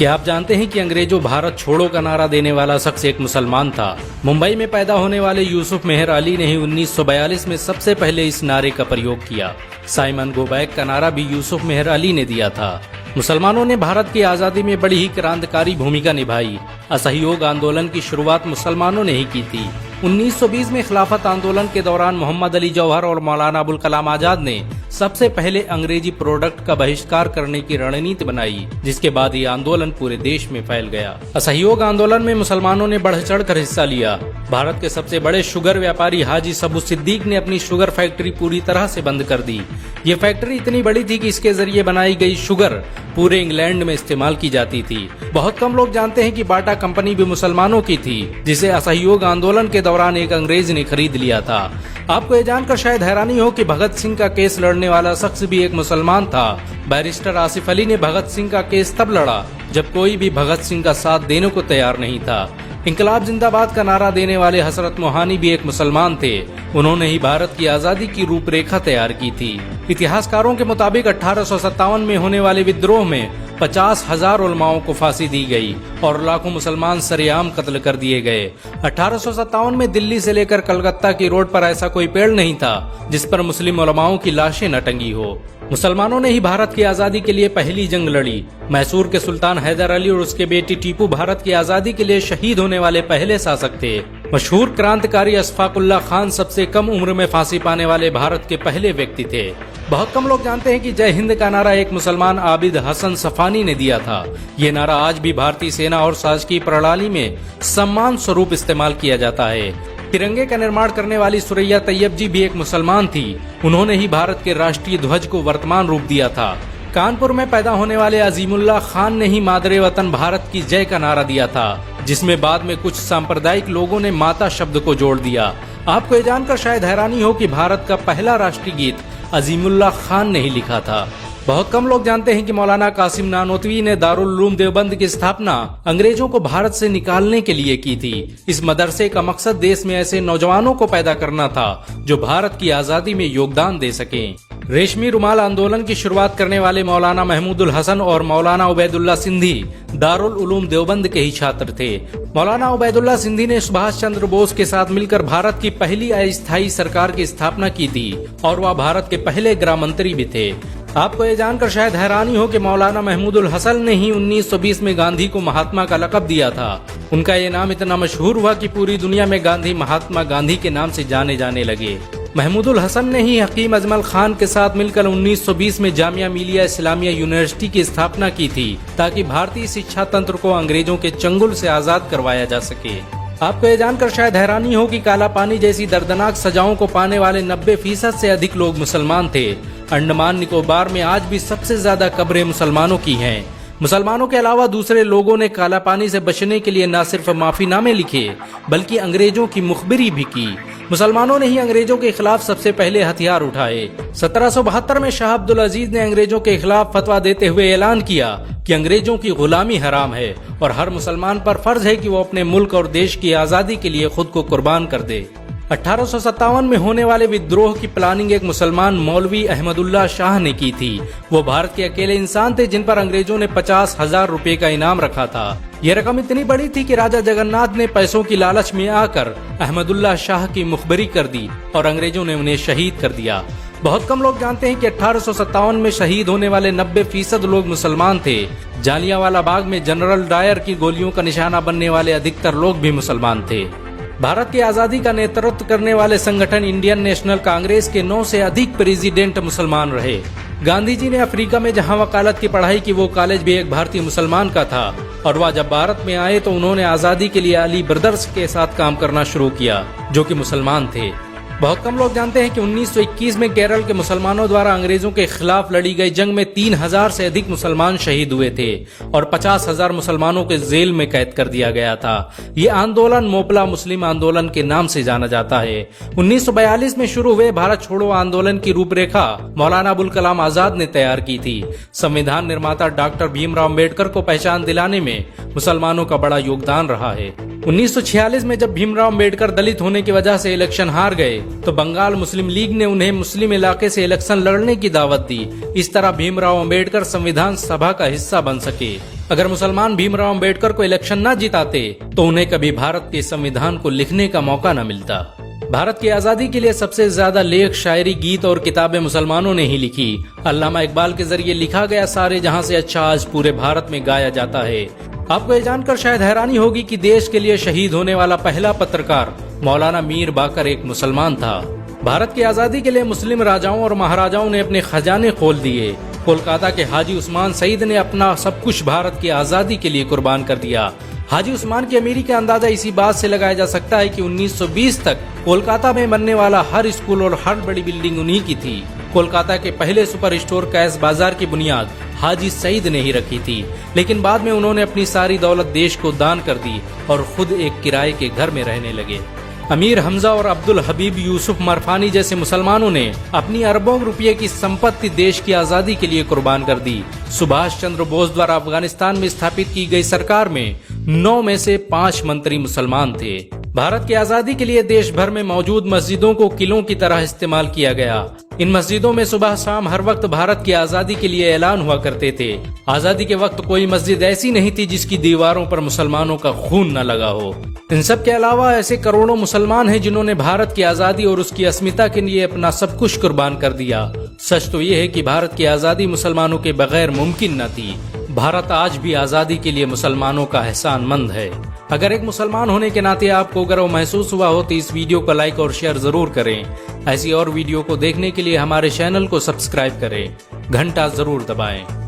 क्या आप जानते हैं कि अंग्रेजों भारत छोड़ो का नारा देने वाला शख्स एक मुसलमान था। मुंबई में पैदा होने वाले यूसुफ मेहर अली ने ही 1942 में सबसे पहले इस नारे का प्रयोग किया। साइमन गो बैक का नारा भी यूसुफ मेहर अली ने दिया था। मुसलमानों ने भारत की आजादी में बड़ी ही क्रांतिकारी भूमिका निभाई। असहयोग आंदोलन की शुरुआत मुसलमानों ने ही की थी। 1920 में खिलाफत आंदोलन के दौरान मोहम्मद अली जौहर और मौलाना अबुल कलाम आजाद ने सबसे पहले अंग्रेजी प्रोडक्ट का बहिष्कार करने की रणनीति बनाई, जिसके बाद ये आंदोलन पूरे देश में फैल गया। असहयोग आंदोलन में मुसलमानों ने बढ़ चढ़ कर हिस्सा लिया। भारत के सबसे बड़े शुगर व्यापारी हाजी सबू सिद्दीक ने अपनी शुगर फैक्ट्री पूरी तरह से बंद कर दी। ये फैक्ट्री इतनी बड़ी थी कि इसके जरिए बनाई गई शुगर पूरे इंग्लैंड में इस्तेमाल की जाती थी। बहुत कम लोग जानते हैं कि बाटा कंपनी भी मुसलमानों की थी, जिसे असहयोग आंदोलन के दौरान एक अंग्रेज ने खरीद लिया था। आपको ये जानकर शायद हैरानी हो कि भगत सिंह का केस लड़ने वाला शख्स भी एक मुसलमान था। बैरिस्टर आसिफ अली ने भगत सिंह का केस तब लड़ा जब कोई भी भगत सिंह का साथ देने को तैयार नहीं था। इंकलाब जिंदाबाद का नारा देने वाले हसरत मोहानी भी एक मुसलमान थे। उन्होंने ही भारत की आजादी की रूपरेखा तैयार की थी। इतिहासकारों के मुताबिक 1857 में होने वाले विद्रोह में 50,000 उलमाओं को फांसी दी गई और लाखों मुसलमान सरेआम कत्ल कर दिए गए। 1857 में दिल्ली से लेकर कलकत्ता की रोड पर ऐसा कोई पेड़ नहीं था जिस पर मुस्लिम उलमाओं की लाशें न टंगी हो। मुसलमानों ने ही भारत की आजादी के लिए पहली जंग लड़ी। मैसूर के सुल्तान हैदर अली और उसके बेटी टीपू भारत की आजादी के लिए शहीद होने वाले पहले शासक थे। मशहूर क्रांतिकारी अशफाकुल्लाह खान सबसे कम उम्र में फांसी पाने वाले भारत के पहले व्यक्ति थे। बहुत कम लोग जानते हैं कि जय हिंद का नारा एक मुसलमान आबिद हसन सफानी ने दिया था। ये नारा आज भी भारतीय सेना और शासकीय प्रणाली में सम्मान स्वरूप इस्तेमाल किया जाता है। तिरंगे का निर्माण करने वाली सुरैया तैयब जी भी एक मुसलमान थी। उन्होंने ही भारत के राष्ट्रीय ध्वज को वर्तमान रूप दिया था। कानपुर में पैदा होने वाले अजीमुल्लाह खान ने ही मादरे वतन भारत की जय का नारा दिया था, जिसमें बाद में कुछ सांप्रदायिक लोगों ने माता शब्द को जोड़ दिया। आपको ये जानकर शायद हैरानी हो कि भारत का पहला राष्ट्रीय गीत अजीमुल्लाह खान ने ही लिखा था। बहुत कम लोग जानते हैं कि मौलाना कासिम नानोतवी ने दारुल उलूम देवबंद की स्थापना अंग्रेजों को भारत से निकालने के लिए की थी। इस मदरसे का मकसद देश में ऐसे नौजवानों को पैदा करना था जो भारत की आजादी में योगदान दे सकें। रेशमी रुमाल आंदोलन की शुरुआत करने वाले मौलाना महमूदुल हसन और मौलाना उबैदुल्ला सिंधी दारुल उलूम देवबंद के ही छात्र थे। मौलाना उबैदुल्ला सिंधी ने सुभाष चंद्र बोस के साथ मिलकर भारत की पहली अस्थायी सरकार की स्थापना की थी और वह भारत के पहले गृह मंत्री भी थे। आपको ये जानकर शायद हैरानी हो कि मौलाना महमूदुल हसन ने ही 1920 में गांधी को महात्मा का लक़ब दिया था। उनका ये नाम इतना मशहूर हुआ कि पूरी दुनिया में गांधी महात्मा गांधी के नाम से जाने जाने लगे। महमूदुल हसन ने ही हकीम अजमल खान के साथ मिलकर 1920 में जामिया मिलिया इस्लामिया यूनिवर्सिटी की स्थापना की थी, ताकि भारतीय शिक्षा तंत्र को अंग्रेजों के चंगुल से आजाद करवाया जा सके। आपको ये जानकर शायद हैरानी हो कि काला पानी जैसी दर्दनाक सजाओं को पाने वाले 90% से अधिक लोग मुसलमान थे। अंडमान निकोबार में आज भी सबसे ज्यादा कब्रें मुसलमानों की हैं। मुसलमानों के अलावा दूसरे लोगों ने काला पानी से बचने के लिए न सिर्फ माफीनामे लिखे बल्कि अंग्रेजों की मुखबिरी भी की। मुसलमानों ने ही अंग्रेजों के खिलाफ सबसे पहले हथियार उठाए। 1772 में शाह अब्दुल अजीज ने अंग्रेजों के खिलाफ फतवा देते हुए ऐलान किया कि अंग्रेजों की गुलामी हराम है और हर मुसलमान पर फर्ज है कि वो अपने मुल्क और देश की आजादी के लिए खुद को कुर्बान कर दे। 1857 में होने वाले विद्रोह की प्लानिंग एक मुसलमान मौलवी अहमदुल्ला शाह ने की थी। वो भारत के अकेले इंसान थे जिन पर अंग्रेजों ने 50,000 रुपए का इनाम रखा था। ये रकम इतनी बड़ी थी कि राजा जगन्नाथ ने पैसों की लालच में आकर अहमदुल्ला शाह की मुखबरी कर दी और अंग्रेजों ने उन्हें शहीद कर दिया। बहुत कम लोग जानते हैं कि 1857 में शहीद होने वाले 90% लोग मुसलमान थे। जालियांवाला बाग में जनरल डायर की गोलियों का निशाना बनने वाले अधिकतर लोग भी मुसलमान थे। भारत की आजादी का नेतृत्व करने वाले संगठन इंडियन नेशनल कांग्रेस के 9 से अधिक प्रेसिडेंट मुसलमान रहे। गांधी जी ने अफ्रीका में जहां वकालत की पढ़ाई की, वो कॉलेज भी एक भारतीय मुसलमान का था और वह जब भारत में आए तो उन्होंने आजादी के लिए अली ब्रदर्स के साथ काम करना शुरू किया, जो कि मुसलमान थे। बहुत कम लोग जानते हैं कि 1921 में केरल के मुसलमानों द्वारा अंग्रेजों के खिलाफ लड़ी गई जंग में 3000 से अधिक मुसलमान शहीद हुए थे और 50,000 मुसलमानों को जेल में कैद कर दिया गया था। ये आंदोलन मोपला मुस्लिम आंदोलन के नाम से जाना जाता है। 1942 में शुरू हुए भारत छोड़ो आंदोलन की रूपरेखा मौलाना अबुल कलाम आजाद ने तैयार की थी। संविधान निर्माता डॉक्टर भीमराव अम्बेडकर को पहचान दिलाने में मुसलमानों का बड़ा योगदान रहा है। 1946 में जब भीमराव अम्बेडकर दलित होने की वजह से इलेक्शन हार गए तो बंगाल मुस्लिम लीग ने उन्हें मुस्लिम इलाके से इलेक्शन लड़ने की दावत दी। इस तरह भीमराव अम्बेडकर संविधान सभा का हिस्सा बन सके। अगर मुसलमान भीमराव अंबेडकर को इलेक्शन न जिताते तो उन्हें कभी भारत के संविधान को लिखने का मौका न मिलता। भारत की आजादी के लिए सबसे ज्यादा लेख, शायरी, गीत और किताबें मुसलमानों ने ही लिखी। अल्लामा इकबाल के जरिए लिखा गया सारे जहां से अच्छा आज पूरे भारत में गाया जाता है। आपको ये जानकर शायद हैरानी होगी कि देश के लिए शहीद होने वाला पहला पत्रकार मौलाना मीर बाकर एक मुसलमान था। भारत की आजादी के लिए मुस्लिम राजाओं और महाराजाओं ने अपने खजाने खोल दिए। कोलकाता के हाजी उस्मान सईद ने अपना सब कुछ भारत की आजादी के लिए कुर्बान कर दिया। हाजी उस्मान की अमीरी का अंदाजा इसी बात से लगाया जा सकता है कि 1920 तक कोलकाता में बनने वाला हर स्कूल और हर बड़ी बिल्डिंग उन्हीं की थी। कोलकाता के पहले सुपर स्टोर कैश बाजार की बुनियाद हाजी सईद ने ही रखी थी, लेकिन बाद में उन्होंने अपनी सारी दौलत देश को दान कर दी और खुद एक किराए के घर में रहने लगे। अमीर हमजा और अब्दुल हबीब यूसुफ मरफानी जैसे मुसलमानों ने अपनी अरबों रुपये की संपत्ति देश की आजादी के लिए कुर्बान कर दी। सुभाष चंद्र बोस द्वारा अफगानिस्तान में स्थापित की गई सरकार में 9 में से 5 मंत्री मुसलमान थे। भारत की आजादी के लिए देश भर में मौजूद मस्जिदों को किलों की तरह इस्तेमाल किया गया। इन मस्जिदों में सुबह शाम हर वक्त भारत की आजादी के लिए ऐलान हुआ करते थे। आजादी के वक्त कोई मस्जिद ऐसी नहीं थी जिसकी दीवारों पर मुसलमानों का खून न लगा हो। इन सब के अलावा ऐसे करोड़ों मुसलमान हैं जिन्होंने भारत की आजादी और उसकी अस्मिता के लिए अपना सब कुछ कुर्बान कर दिया। सच तो ये है कि भारत की आजादी मुसलमानों के बगैर मुमकिन न थी। भारत आज भी आजादी के लिए मुसलमानों का एहसानमंद है। अगर एक मुसलमान होने के नाते आपको गर्व महसूस हुआ हो तो इस वीडियो को लाइक और शेयर जरूर करें। ऐसी और वीडियो को देखने के लिए हमारे चैनल को सब्सक्राइब करें, घंटा जरूर दबाएं।